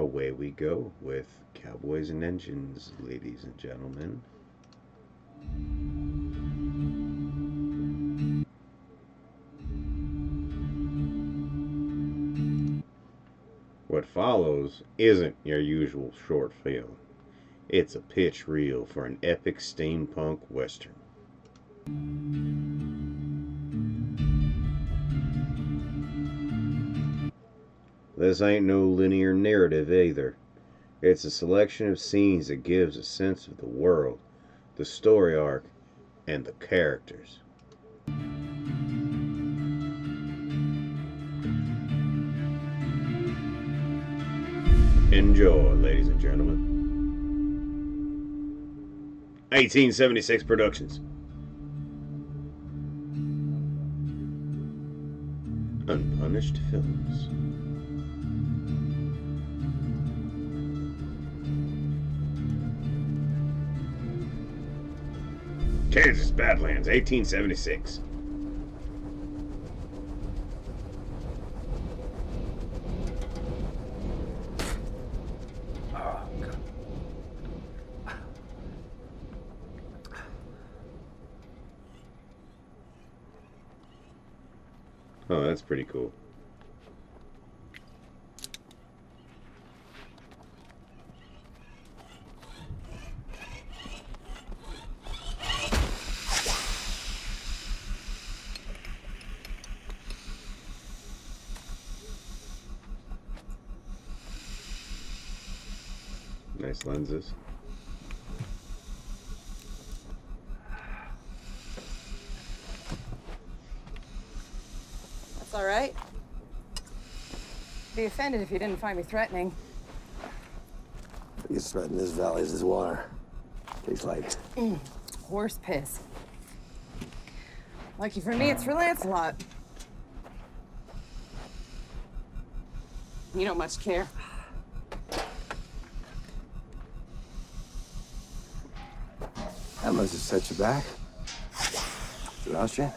away we go with Cowboys and Engines, ladies and gentlemen. What follows isn't your usual short film. It's a pitch reel for an epic steampunk western. This ain't no linear narrative either. It's a selection of scenes that gives a sense of the world, the story arc, and the characters. Enjoy, ladies and gentlemen. 1876 Productions. Unpunished Films. Kansas Badlands, 1876. Oh, that's pretty cool. Nice lenses. All right. Be offended if you didn't find me threatening. You threaten this valley as this water. Tastes like Horse piss. Lucky for me, it's for Lancelot. You don't much care. That must have set you back. Is it Austrian?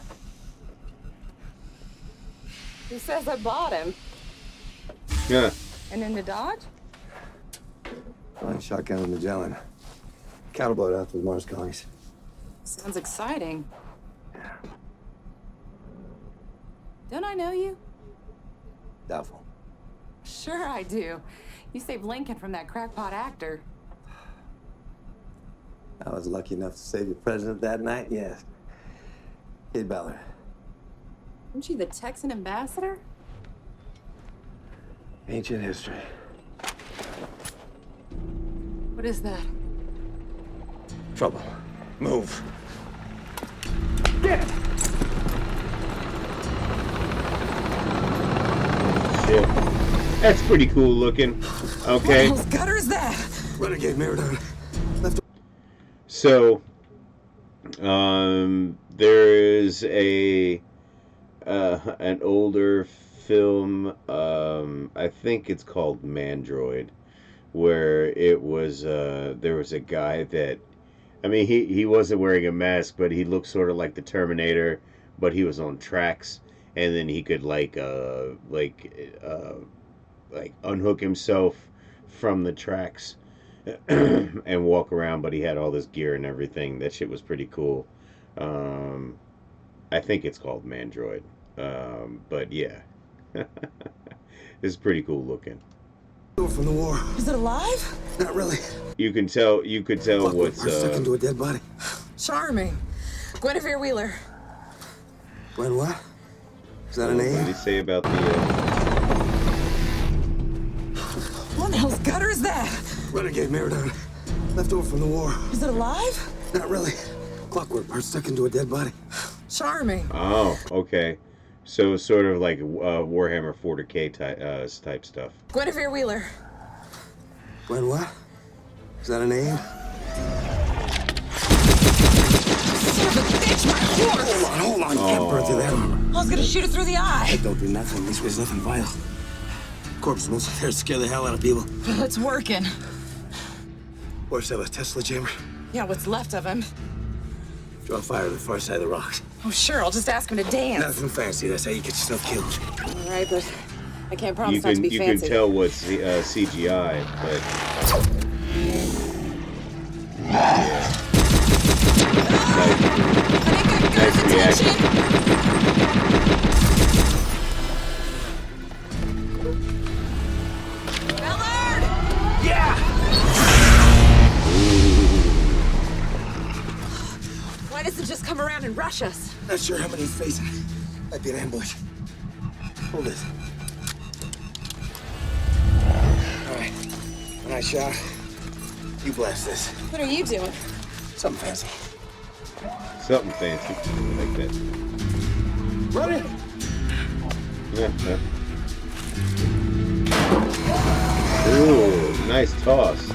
Who says I bought him? Yeah. And into Dodge? Flying shotgun in Magellan. Cattle boat out with Mars colonies. Sounds exciting. Don't I know you? Doubtful. Sure I do. You saved Lincoln from that crackpot actor. I was lucky enough to save the president that night, yes. Kid Ballard. Aren't you the Texan ambassador? Ancient history. What is that? Trouble. Move. Get it! Shit. That's pretty cool looking. Okay. What gutter is that? Renegade Mirador. Left. So, there is an older film, I think it's called Mandroid, where it was, there was a guy that, I mean, he wasn't wearing a mask, but he looked sort of like the Terminator, but he was on tracks, and then he could like unhook himself from the tracks and walk around, but he had all this gear and everything. That shit was pretty cool. I think it's called Mandroid. But yeah, it's pretty cool looking. From the war. Is it alive? Not really. You could tell what's stuck into a dead body. Charming. Guinevere Wheeler. When what? Is that a what did name? he say about the What the hell's gutter is that? Renegade Mirador. Left over from the war. Is it alive? Not really. Clockwork parts stuck into a dead body. Charming. Oh, okay. So it's sort of like Warhammer 40K type stuff. Guinevere Wheeler. When what? Is that a name? Son of a bitch, my horse! Hold on. You can't burn through that armor. I was gonna shoot it through the eye. That don't do nothing. This weighs nothing vital. Corpse mostly there to scare the hell out of people. It's working. Horse have a Tesla jammer. Yeah, what's left of him. Draw fire to the far side of the rocks. Oh, sure, I'll just ask him to dance. Nothing fancy. That's how you get yourself killed. All right, but I can't promise You not to can be you fancy. can tell what's CGI, but yeah, nice reaction. Ballard! Why doesn't it just come around and rush us? Not sure how many he's facing. Might be an ambush. Hold this. All right. When I shout, you blast this. What are you doing? Something fancy. Something fancy like that. Ready? Ooh, nice toss.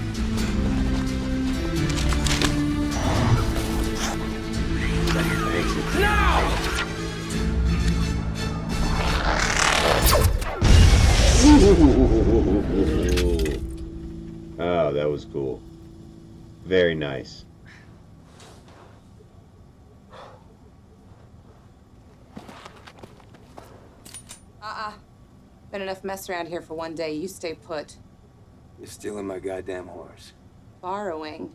Oh, that was cool. Very nice. Been enough mess around here for one day. You stay put. You're stealing my goddamn horse. Borrowing.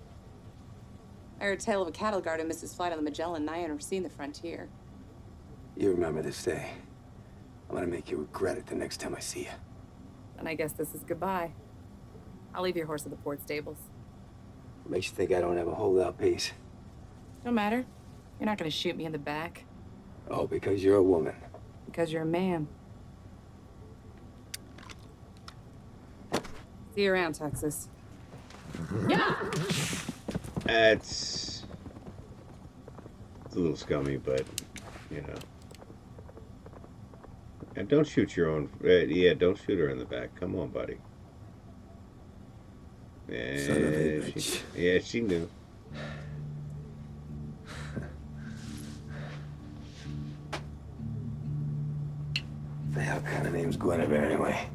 I heard a tale of a cattle guard who missed his flight on the Magellan, and I ain't ever seen the frontier. You remember this day. I'm gonna make you regret it the next time I see you. And I guess this is goodbye. I'll leave your horse at the port stables. Makes you think I don't have a holdout piece. Don't matter. You're not gonna shoot me in the back. Oh, because you're a woman. Because you're a man. See you around, Texas. It's a little scummy, but you know. And don't shoot your own. Yeah, don't shoot her in the back. Come on, buddy. Yeah, Son of a bitch. Yeah, she knew. The hell kind of name's Guinevere anyway?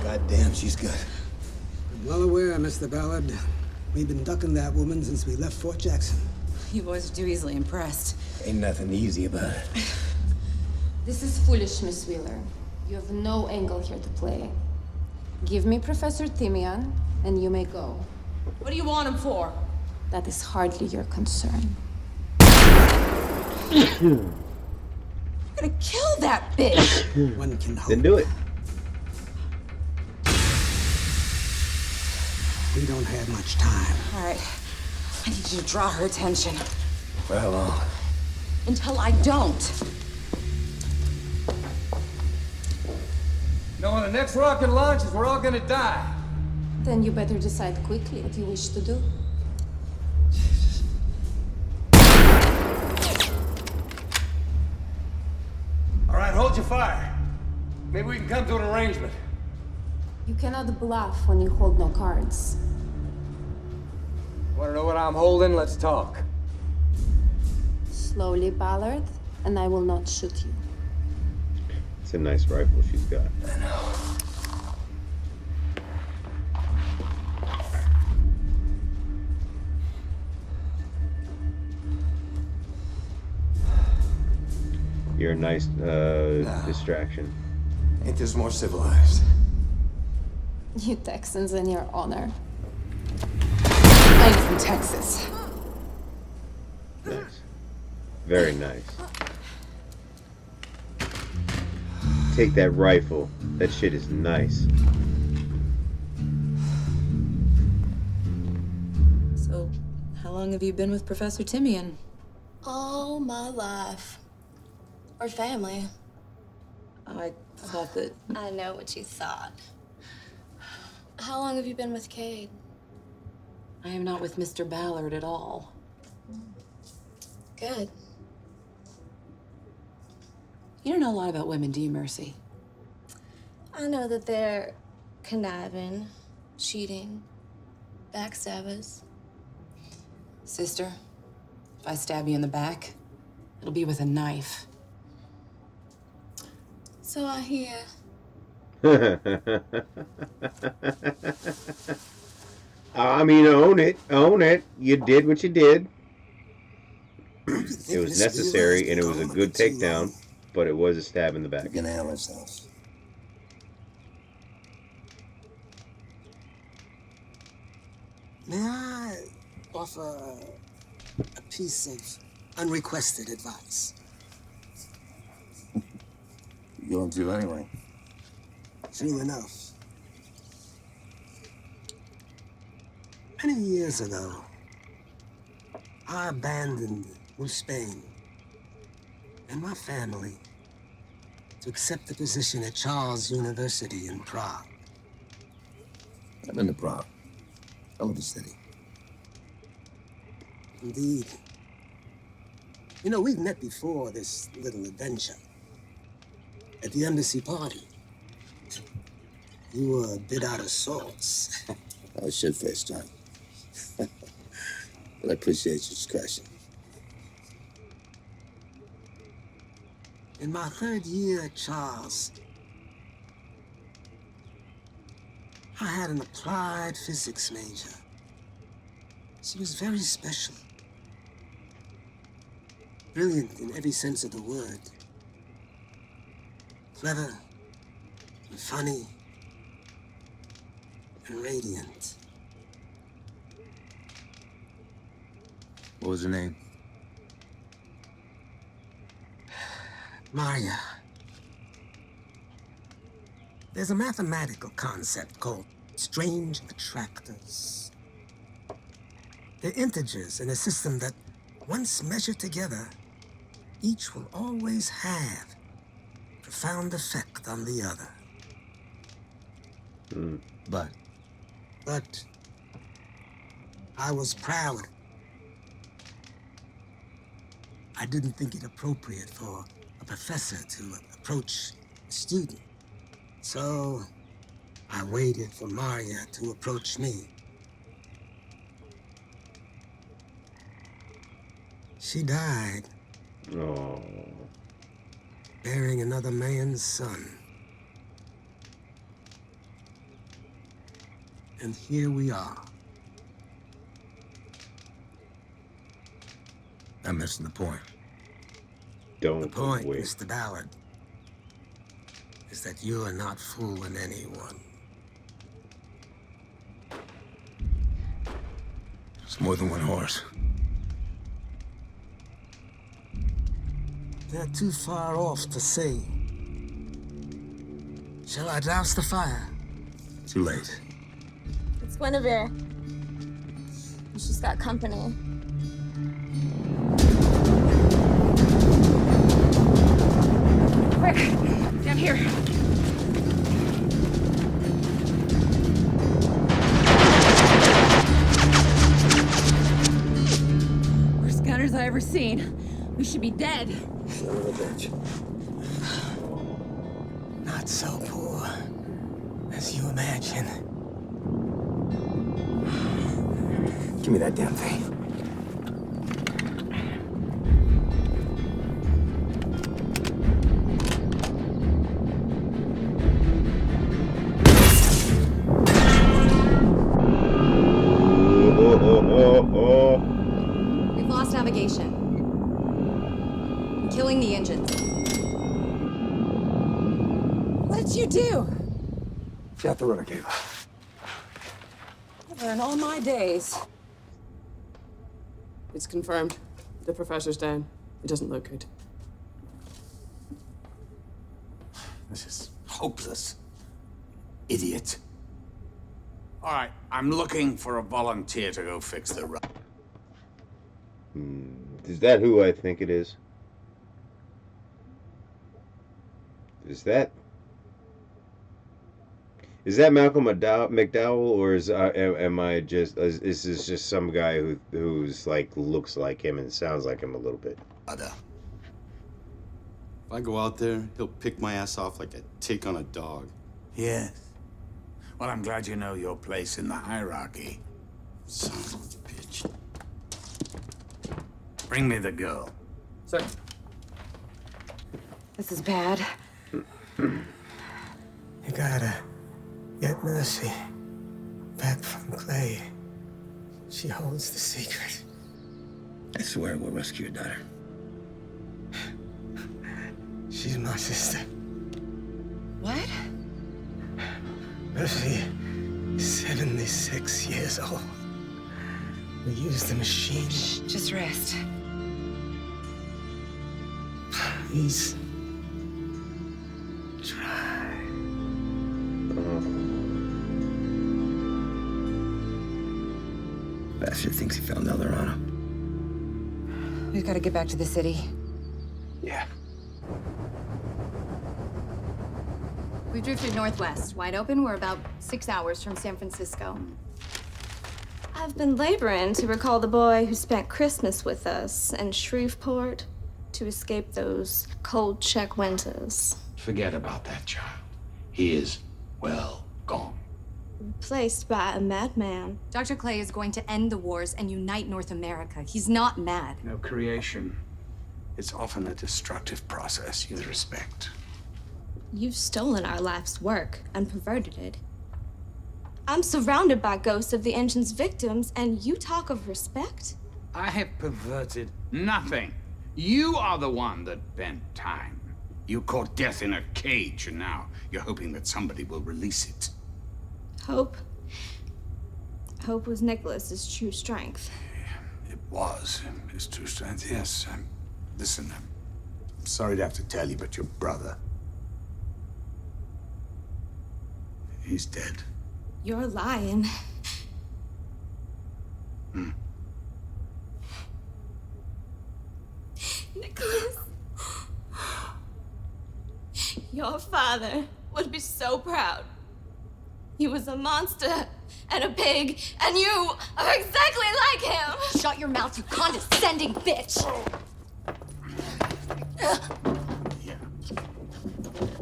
Goddamn, she's good. I'm well aware, Mr. Ballard. We've been ducking that woman since we left Fort Jackson. You boys are too easily impressed. Ain't nothing easy about it. This is foolish, Miss Wheeler. You have no angle here to play. Give me Professor Timian, and you may go. What do you want him for? That is hardly your concern. I'm gonna kill that bitch! One can hope. Then do it. We don't have much time. All right. I need you to draw her attention. For how long? Until I don't. No, when the next rocket launches, we're all gonna die. Then you better decide quickly what you wish to do. All right, hold your fire. Maybe we can come to an arrangement. You cannot bluff when you hold no cards. Want to know what I'm holding? Let's talk. Slowly, Ballard, and I will not shoot you. It's a nice rifle she's got. I know. You're a nice distraction. Ain't this more civilized? You Texans and your honor. I'm from Texas. Nice. Very nice. Take that rifle. That shit is nice. So, how long have you been with Professor Timian? All my life. Or family. I thought that... I know what you thought. How long have you been with Cade? I am not with Mr. Ballard at all. Good. You don't know a lot about women, do you, Mercy? I know that they're conniving, cheating, backstabbers. Sister, if I stab you in the back, it'll be with a knife. So I hear. I mean, own it. Own it. You did what you did. You It think was Miss Wheeler has necessary, been and it was a gone good too long? takedown, but it was a stab in the back. We can handle ourselves. May I offer a piece of unrequested advice? You're going to anyway. True enough. Many years ago, I abandoned New Spain and my family to accept a position at Charles University in Prague. I've been to Prague. Hell of a city. Indeed. You know, we've met before this little adventure. At the embassy party. You were a bit out of sorts. I was shit-faced, John. But I appreciate your discretion. In my third year at Charles, I had an applied physics major. She was very special. Brilliant in every sense of the word. Clever and funny and radiant. What was her name? Maria. There's a mathematical concept called strange attractors. They're integers in a system that, once measured together, each will always have profound effect on the other. But I was proud. I didn't think it appropriate for a professor to approach a student. So I waited for Maria to approach me. She died, Oh. bearing another man's son. And here we are. I'm missing the point. Don't The point, wait. Mr. Ballard, is that you are not fooling anyone. It's more than one horse. They're too far off to say. Shall I douse the fire? Too late. It's Guinevere. She's got company. Quick! Down here! Worst gunners I ever seen. We should be dead. Son of a bitch. Not so poor as you imagine. Give me that damn thing. We've lost navigation. I'm killing the engines. What did you do? Shot the rudder cable. Never in all my days. It's confirmed. The professor's down. It doesn't look good. This is hopeless. Idiot. All right, I'm looking for a volunteer to go fix the rudder. Is that who I think it is? Is that Malcolm McDowell, or am I just is this just some guy who's like looks like him and sounds like him a little bit? Other. If I go out there, he'll pick my ass off like a tick on a dog. Yes. Well, I'm glad you know your place in the hierarchy. Son of a bitch. Bring me the girl. Sir. This is bad. You gotta get Mercy back from Clay. She holds the secret. I swear we'll rescue your daughter. She's my sister. What? Mercy is 76 years old. We use the machine. Shh, just rest. Please. Try. Bastard thinks he found Eldorado. We've got to get back to the city. Yeah. We've drifted northwest. Wide open, we're about 6 hours from San Francisco. I've been laboring to recall the boy who spent Christmas with us in Shreveport to escape those cold Czech winters. Forget about that child. He is well gone. Replaced by a madman. Dr. Clay is going to end the wars and unite North America. He's not mad. No, creation. It's often a destructive process. With respect. You've stolen our life's work and perverted it. I'm surrounded by ghosts of the engine's victims, and you talk of respect? I have perverted nothing. You are the one that bent time. You caught death in a cage, and now you're hoping that somebody will release it. Hope. Hope was Nicholas's true strength. It was his true strength, yes. Listen, I'm sorry to have to tell you, but your brother... he's dead. You're lying. Nicholas. Your father would be so proud. He was a monster and a pig, and you are exactly like him. Shut your mouth, you condescending bitch! Yeah.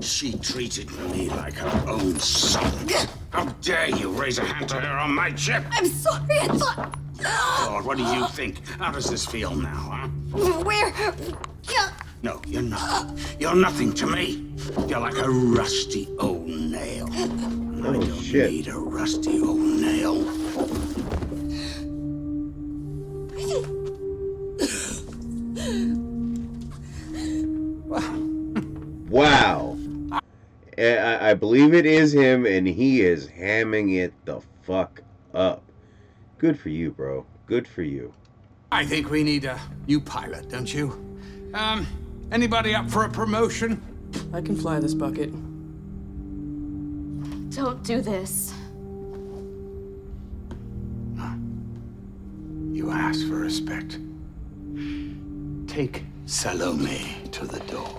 She treated me like her own son. How dare you raise a hand to her on my ship? I'm sorry, I thought... Lord, what do you think? How does this feel now, huh? We're... Yeah. No, you're not. You're nothing to me. You're like a rusty old nail. And I don't need a rusty old nail. Wow. I believe it is him, and he is hamming it the fuck up. Good for you, bro. Good for you. I think we need a new pilot, don't you? Anybody up for a promotion? I can fly this bucket. Don't do this. You asked for respect. Take Salome to the door.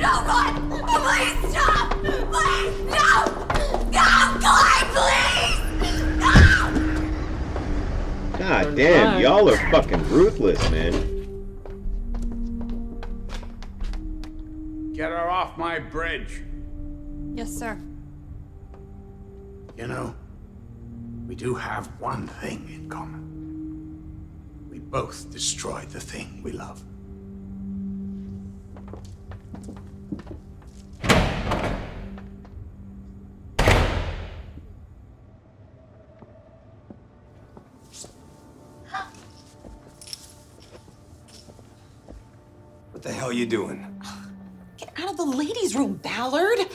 No, run! Please stop! Please, no! No, Clay, please! No! God damn, y'all are fucking ruthless, man. Get her off my bridge. Yes, sir. You know, we do have one thing in common. We both destroyed the thing we love. What the hell are you doing? Get out of the ladies' room, Ballard!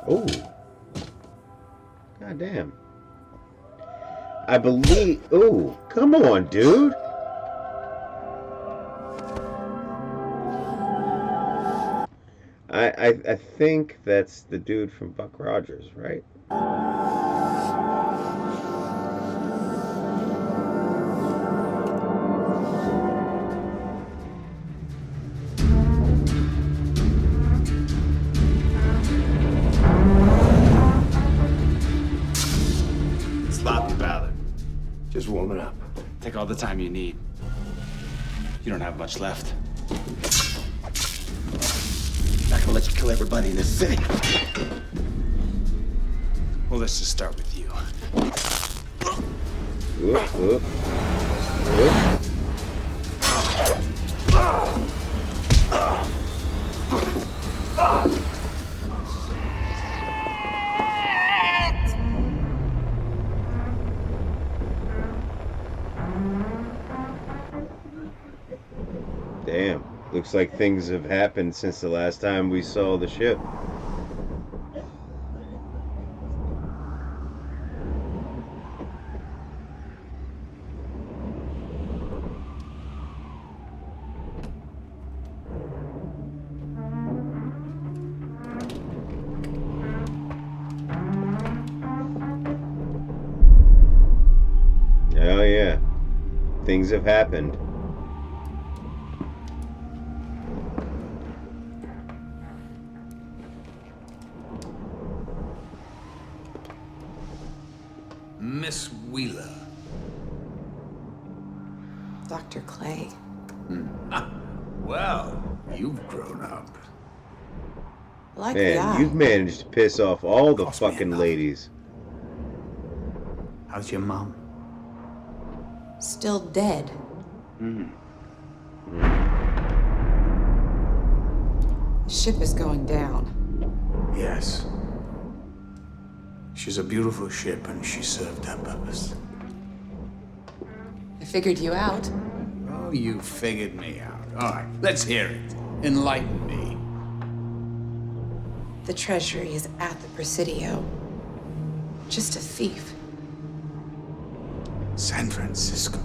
Oh. God damn. I believe... Oh, come on, dude. I think that's the dude from Buck Rogers, right? Sloppy Ballard. Just warming up. Take all the time you need. You don't have much left. Not gonna let you kill everybody in this city. Well, let's just start with you. Whoop, whoop. Whoop. Damn. Looks like things have happened since the last time we saw the ship. Oh yeah. Things have happened. Miss Wheeler. Dr. Clay. Well, you've grown up. I like the Man, eye. you've managed to piss off all the Cost me fucking enough. ladies. How's your mom? Still dead. Hmm. The ship is going down. Yes. She's a beautiful ship and she served her purpose. I figured you out. Oh, you figured me out. All right, let's hear it. Enlighten me. The treasury is at the Presidio. Just a thief. San Francisco.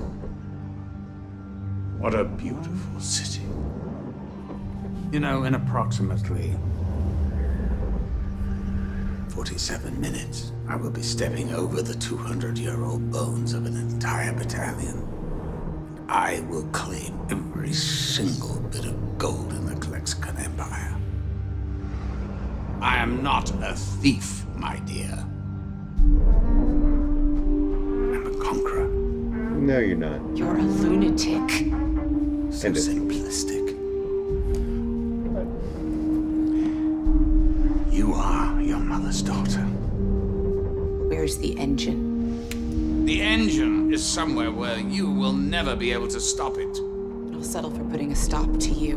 What a beautiful city. You know, in approximately 47 minutes, I will be stepping over the 200-year-old bones of an entire battalion. And I will claim every single bit of gold in the Calexican Empire. I am not a thief, my dear. I'm a conqueror. No, you're not. You're a lunatic. So And a- simplistic. You are your mother's daughter. Where's the engine? The engine is somewhere where you will never be able to stop it. I'll settle for putting a stop to you.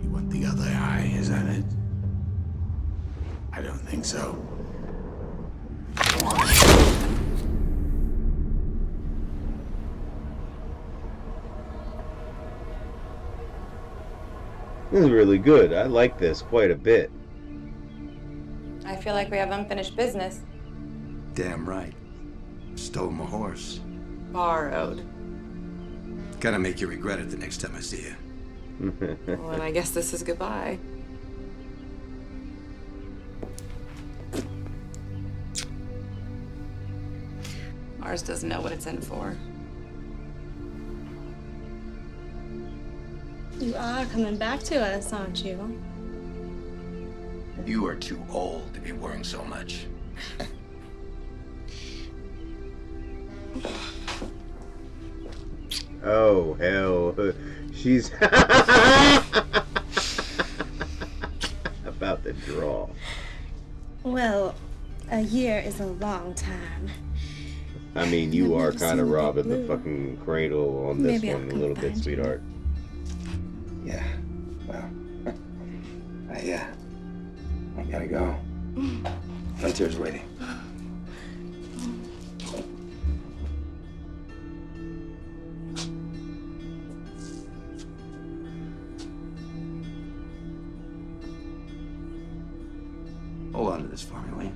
You want the other eye, is that it? I don't think so. This is really good. I like this quite a bit. I feel like we have unfinished business. Damn right. Stole my horse. Borrowed. Gotta make you regret it the next time I see you. Well, and I guess this is goodbye. Mars doesn't know what it's in for. You are coming back to us, aren't you? You are too old to be worrying so much. Oh, hell. She's about to draw. Well, a year is a long time. I mean, you I've are never kind of seen a big robbing the blue. fucking cradle on this Maybe I'll one a come little bit, find you. sweetheart. Yeah. Well, I gotta go. Frontier's waiting. Hold on to this for me, will you?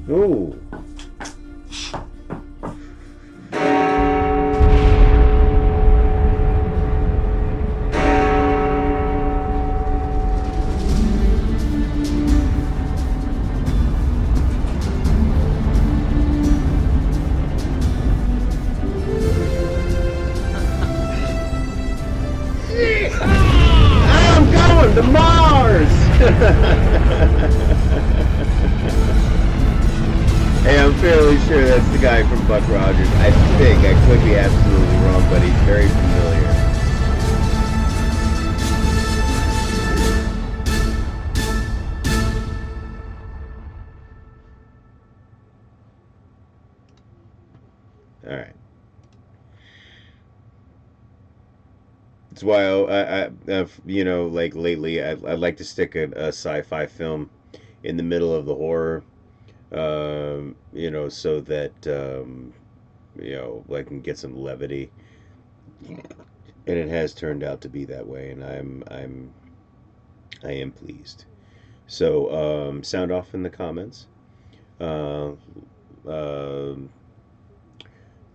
Oh. Hey, I'm fairly sure that's the guy from Buck Rogers. I think. I could be absolutely wrong, but he's very familiar. All right. That's why like lately, I like to stick a sci-fi film in the middle of the horror, so that I can get some levity, and it has turned out to be that way, and I am pleased. So, sound off in the comments. Uh, uh,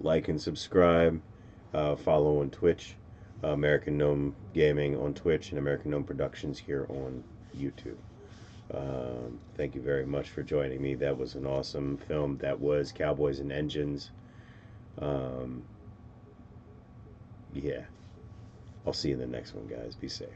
like and subscribe. Follow on Twitch. American Gnome Gaming on Twitch and American Gnome Productions here on YouTube. Thank you very much for joining me. That was an awesome film. That was Cowboys and Engines. Yeah. I'll see you in the next one, guys. Be safe.